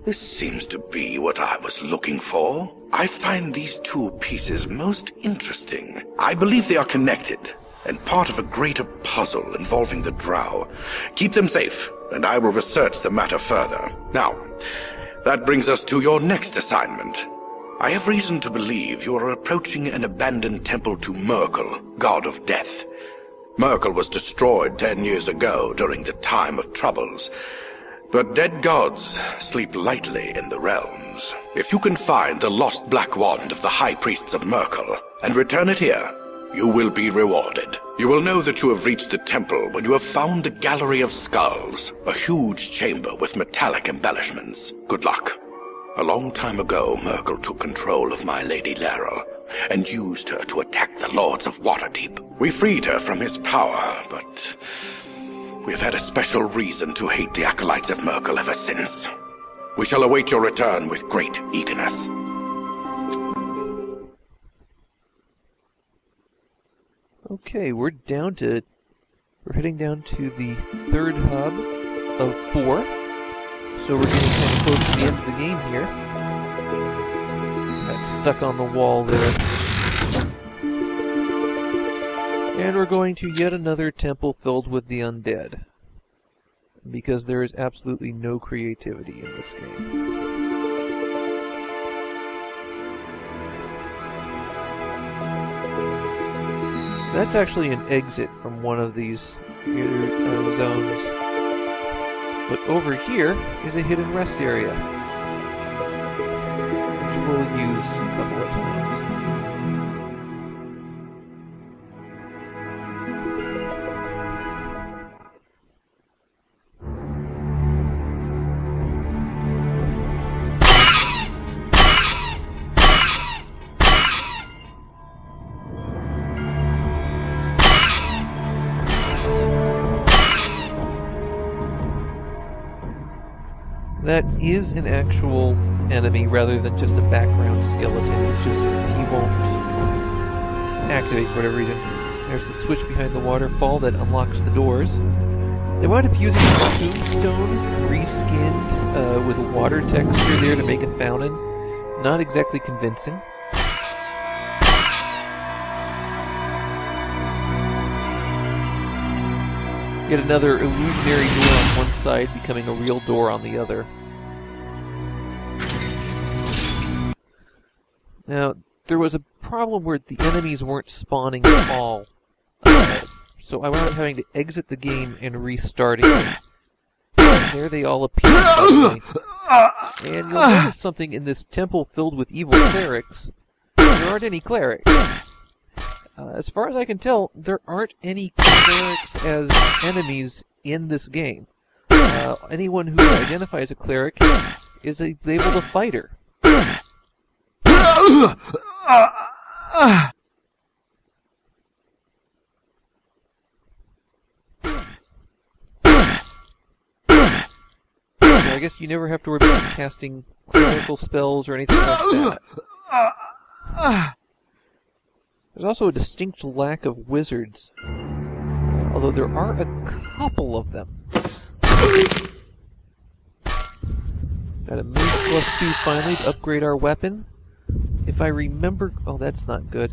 This seems to be what I was looking for. I find these two pieces most interesting. I believe they are connected, and part of a greater puzzle involving the Drow. Keep them safe, and I will research the matter further. Now, that brings us to your next assignment. I have reason to believe you are approaching an abandoned temple to Merkel, god of death. Merkel was destroyed 10 years ago during the Time of Troubles. But dead gods sleep lightly in the realms. If you can find the lost black wand of the high priests of Merkel and return it here, you will be rewarded. You will know that you have reached the temple when you have found the Gallery of Skulls, a huge chamber with metallic embellishments. Good luck. A long time ago, Merkel took control of my Lady Laryl and used her to attack the Lords of Waterdeep. We freed her from his power, but we've had a special reason to hate the acolytes of Merkel ever since. We shall await your return with great eagerness. Okay, we're heading down to the third hub of 4. So we're getting kind of close to the end of the game here. Got stuck on the wall there. And we're going to yet another temple filled with the undead. Because there is absolutely no creativity in this game. That's actually an exit from one of these zones. But over here is a hidden rest area, which we'll use a couple of times. That is an actual enemy rather than just a background skeleton. It's just he won't activate for whatever reason. There's the switch behind the waterfall that unlocks the doors. They wound up using a tombstone reskinned with water texture there to make a fountain. Not exactly convincing. Yet another illusionary door on one side becoming a real door on the other. Now, there was a problem where the enemies weren't spawning at all. So I wound up having to exit the game and restart it. And there they all appear suddenly. And you'll notice something in this temple filled with evil clerics. There aren't any clerics. As far as I can tell, there aren't any clerics as enemies in this game. Anyone who identifies a cleric is labeled a fighter. I guess you never have to worry about casting clerical spells or anything like that. There's also a distinct lack of wizards, although there are a couple of them. Got a Mace +2 finally to upgrade our weapon. If I remember... oh, that's not good.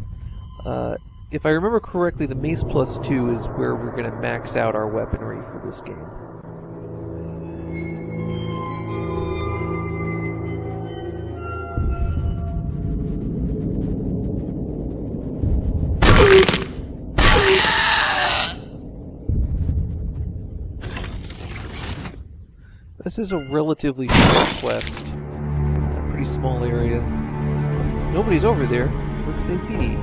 If I remember correctly, the Mace +2 is where we're going to max out our weaponry for this game. This is a relatively short quest. A pretty small area. Nobody's over there. Where could they be?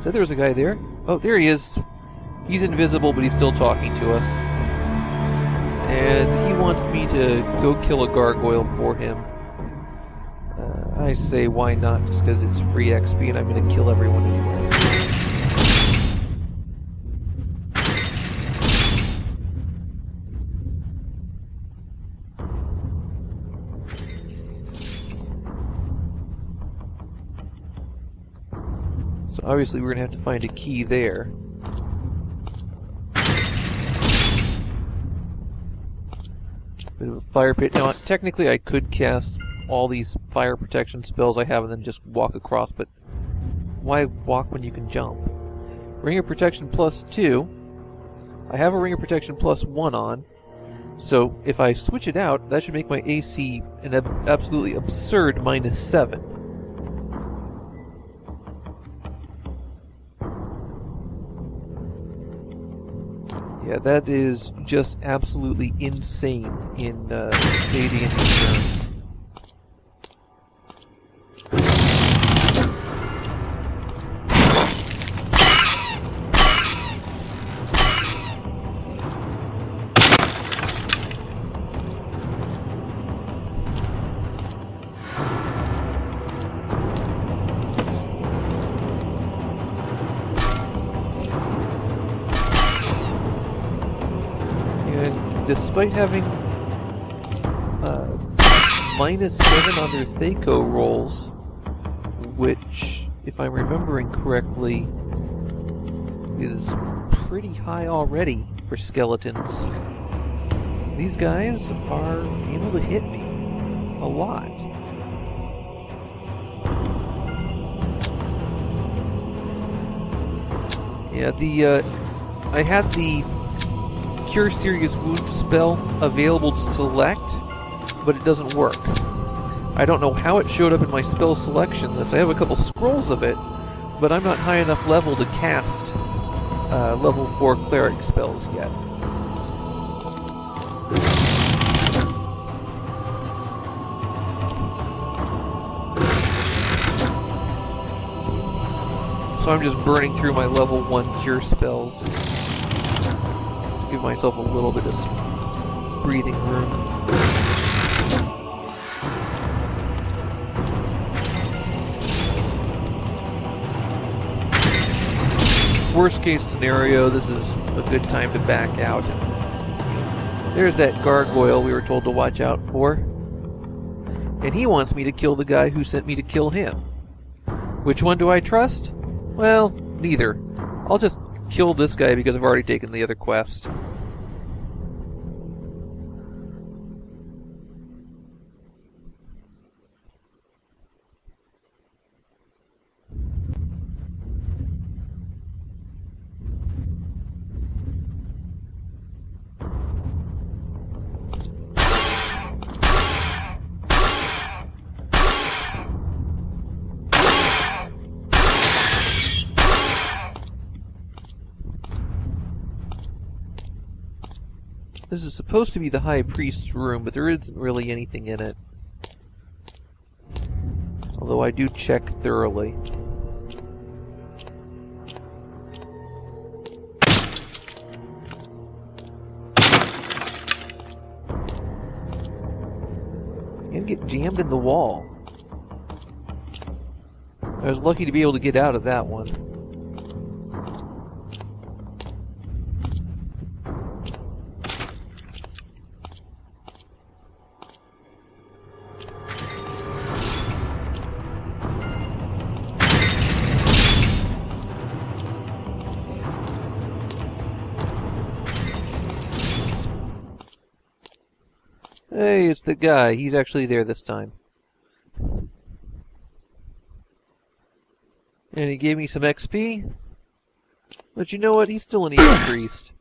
Said there was a guy there. Oh, there he is. He's invisible, but he's still talking to us. And he wants me to go kill a gargoyle for him. I say, why not? Just because it's free XP and I'm going to kill everyone anyway. So obviously we're going to have to find a key there. Bit of a fire pit. Now, technically I could cast all these fire protection spells I have and then just walk across, but why walk when you can jump? Ring of Protection +2. I have a Ring of Protection +1 on, so if I switch it out, that should make my AC an absolutely absurd -7. Yeah, that is just absolutely insane in AD&D terms. Despite having -7 on their Thaco rolls, which, if I'm remembering correctly, is pretty high already for skeletons, these guys are able to hit me a lot. Yeah, I had the Cure Serious Wound spell available to select, but it doesn't work. I don't know how it showed up in my spell selection list. I have a couple scrolls of it, but I'm not high enough level to cast level 4 cleric spells yet. So I'm just burning through my level 1 cure spells. Give myself a little bit of breathing room. Worst case scenario, this is a good time to back out. There's that gargoyle we were told to watch out for. And he wants me to kill the guy who sent me to kill him. Which one do I trust? Well, neither. I'll just kill this guy because I've already taken the other quest. This is supposed to be the High Priest's room, but there isn't really anything in it. Although I do check thoroughly. I'm gonna get jammed in the wall. I was lucky to be able to get out of that one. Hey, it's the guy. He's actually there this time. And he gave me some XP. But you know what? He's still an evil priest.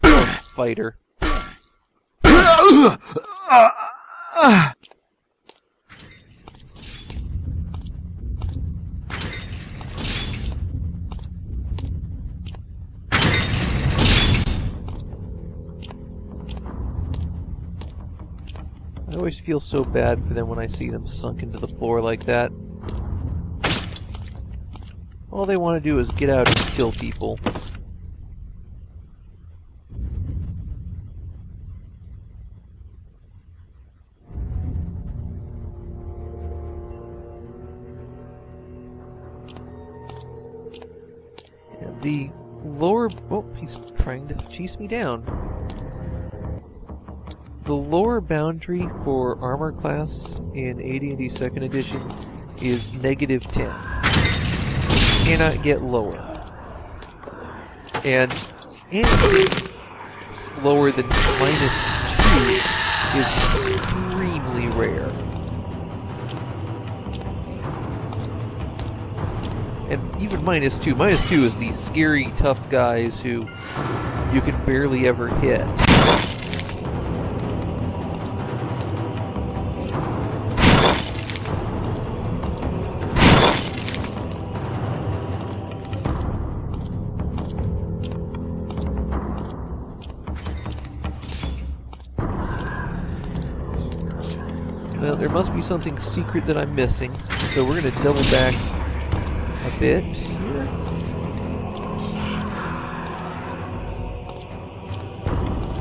Or fighter. I always feel so bad for them when I see them sunk into the floor like that. All they want to do is get out and kill people. And the lower... Oh, he's trying to chase me down. The lower boundary for armor class in AD&D 2nd edition is -10. You cannot get lower. And and lower than -2 is extremely rare. And even -2. -2 is the scary, tough guys who you can barely ever hit. Well, there must be something secret that I'm missing, so we're going to double back a bit here.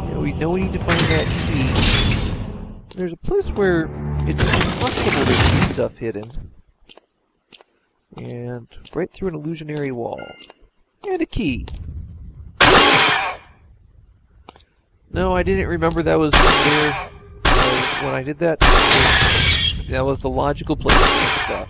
Yeah, we know we need to find that key. There's a place where it's impossible to see stuff hidden. And right through an illusionary wall. And a key. No, I didn't remember that was there when I did that. That was the logical place for this stuff.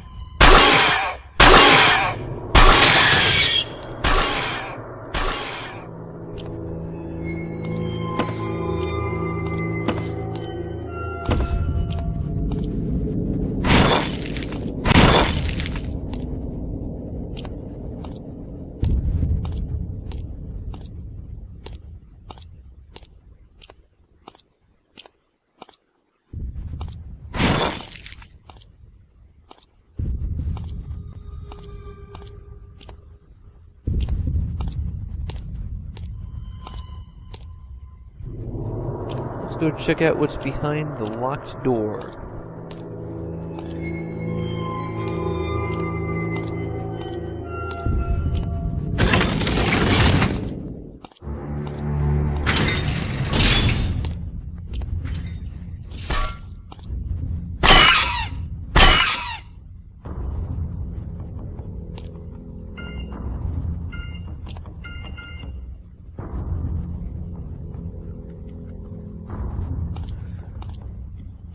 Let's go check out what's behind the locked door.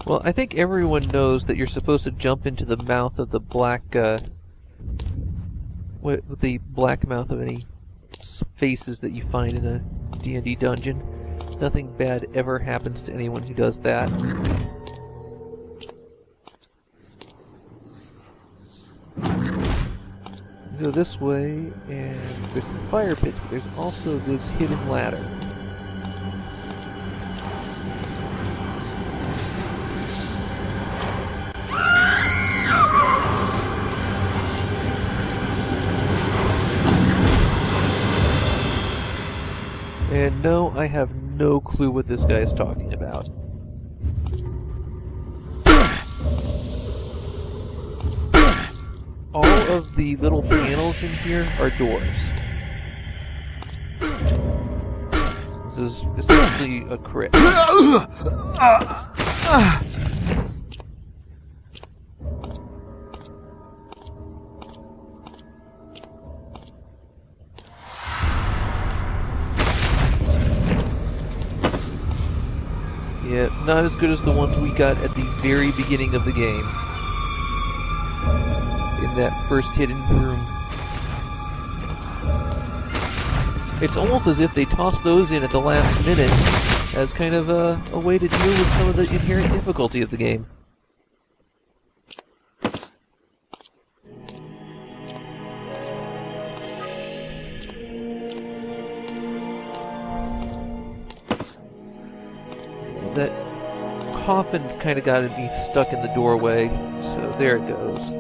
Well, I think everyone knows that you're supposed to jump into the mouth of the black, with the black mouth of any faces that you find in a D&D dungeon. Nothing bad ever happens to anyone who does that. Go this way, and there's some fire pits, but there's also this hidden ladder. And no, I have no clue what this guy is talking about. All of the little panels in here are doors. This is essentially a crypt. Yeah, not as good as the ones we got at the very beginning of the game. In that first hidden room. It's almost as if they tossed those in at the last minute as kind of a way to deal with some of the inherent difficulty of the game. That coffin's kind of got to be stuck in the doorway, so there it goes.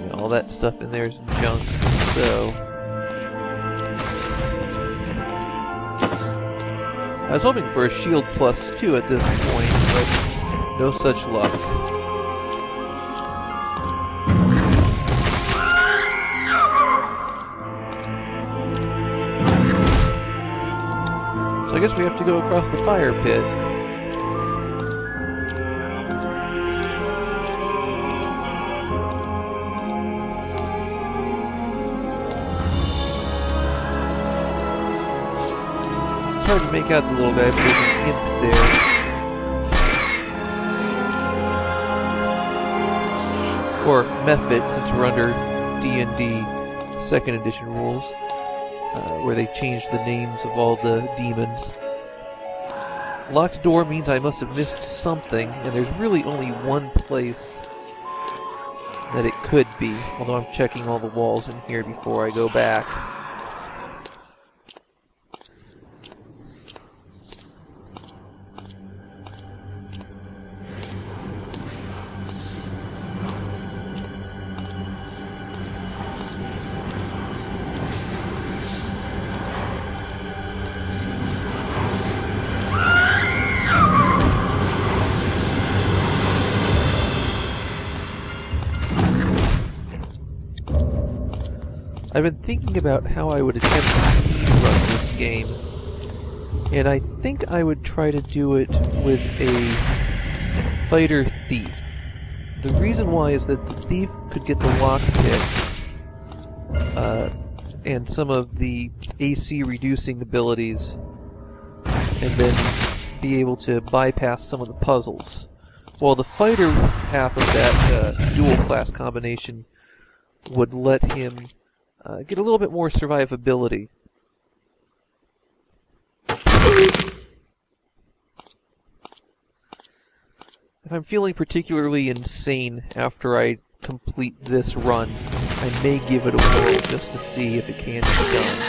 Yeah, all that stuff in there is junk, so... I was hoping for a shield +2 at this point, but no such luck. So I guess we have to go across the fire pit. hard to make out the little guy, but there's an imp there. Or Mephit, since we're under D&D 2nd edition rules, where they changed the names of all the demons. Locked door means I must have missed something, and there's really only one place that it could be, although I'm checking all the walls in here before I go back. I've been thinking about how I would attempt to speedrun this game, and I think I would try to do it with a fighter thief. The reason why is that the thief could get the lockpicks and some of the AC reducing abilities, and then be able to bypass some of the puzzles. While the fighter half of that dual class combination would let him get a little bit more survivability. If I'm feeling particularly insane after I complete this run, I may give it a whirl just to see if it can be done.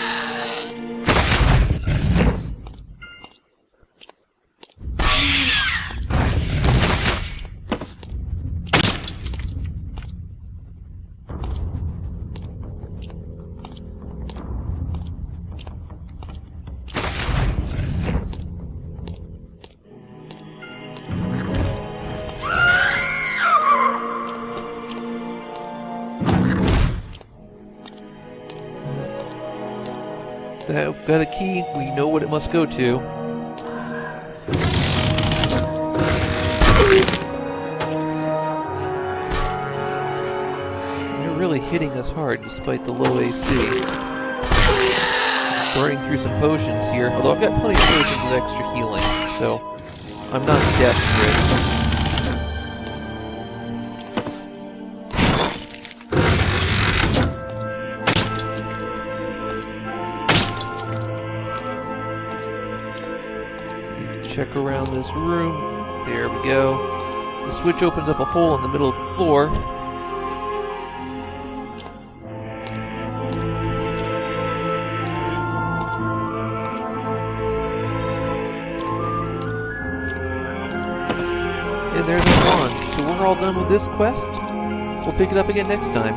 Got a key, we know what it must go to. They're really hitting us hard despite the low AC. Burning through some potions here, although I've got plenty of potions of extra healing, so I'm not desperate. Check around this room. There we go. The switch opens up a hole in the middle of the floor. And there's our wand. So we're all done with this quest. We'll pick it up again next time.